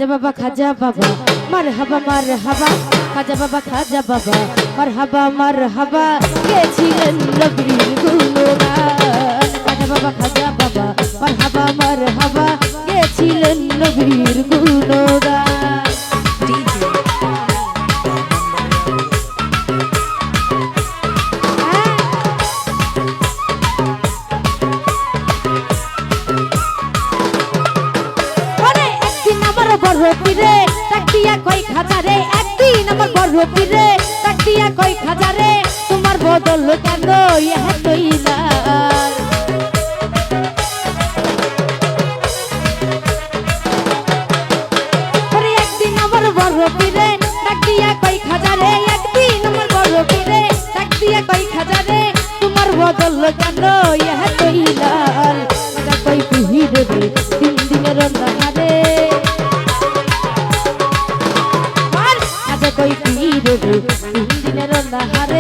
খাজা বাবা মারহাবা মারহাবা খাজা বাবা মারহাবা গেছিলেন নবীর গুণগান খাজা বাবা মারহাবা গেছিলেন নবীর গুণগান বড় পীরে তাকিয়া কই খাজারে একদিন আমার বড় পীরে তাকিয়া কই খাজারে তোমার বদল কেন ইহা তৈলা আরে একদিন আমার বড় পীরে তাকিয়া কই খাজারে একদিন আমার বড় পীরে তাকিয়া কই খাজারে তোমার বদল কেন ইহা তৈলা খাজা কই পীরে তিন দিনের রাহারে কই পীরে তিন দিনের রাহারে